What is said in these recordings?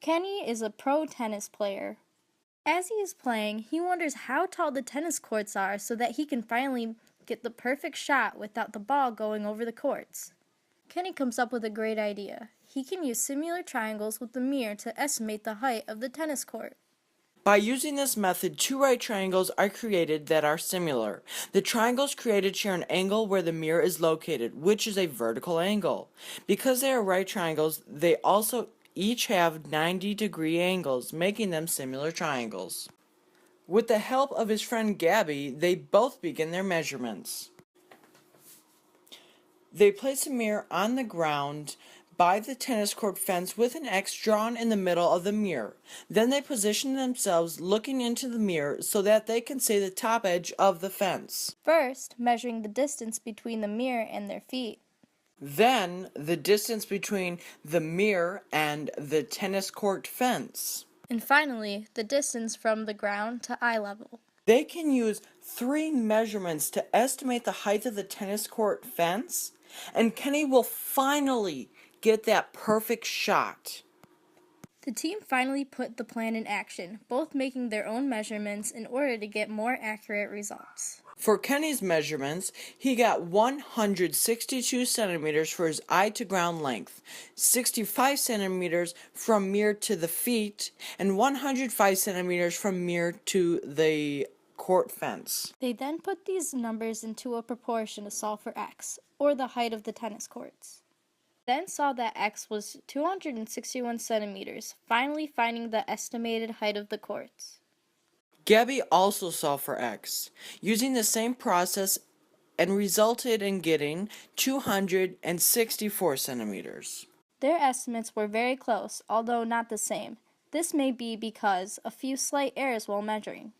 Kenny is a pro tennis player. As he is playing, he wonders how tall the tennis courts are so that he can finally get the perfect shot without the ball going over the courts. Kenny comes up with a great idea. He can use similar triangles with the mirror to estimate the height of the tennis court. By using this method, two right triangles are created that are similar. The triangles created share an angle where the mirror is located, which is a vertical angle. Because they are right triangles, they also each have 90-degree angles, making them similar triangles. With the help of his friend Gabby, they both begin their measurements. They place a mirror on the ground by the tennis court fence with an X drawn in the middle of the mirror. Then they position themselves looking into the mirror so that they can see the top edge of the fence. First, measuring the distance between the mirror and their feet. Then, the distance between the mirror and the tennis court fence. And finally, the distance from the ground to eye level. They can use 3 measurements to estimate the height of the tennis court fence, and Kenny will finally get that perfect shot. The team finally put the plan in action, both making their own measurements in order to get more accurate results. For Kenny's measurements, he got 162 centimeters for his eye to ground length, 65 centimeters from mirror to the feet, and 105 centimeters from mirror to the court fence. They then put these numbers into a proportion to solve for x, or the height of the tennis courts. Then saw that x was 261 centimeters, finally finding the estimated height of the courts. Gabby also solved for x, using the same process, and resulted in getting 264 centimeters. Their estimates were very close, although not the same. This may be because a few slight errors while measuring.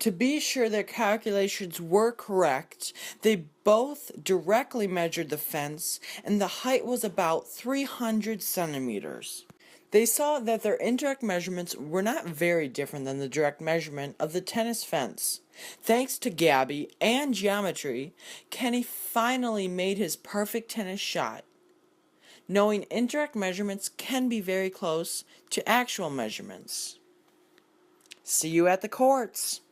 To be sure their calculations were correct, they both directly measured the fence, and the height was about 300 centimeters. They saw that their indirect measurements were not very different than the direct measurement of the tennis fence. Thanks to Gabby and geometry, Kenny finally made his perfect tennis shot. Knowing indirect measurements can be very close to actual measurements. See you at the courts.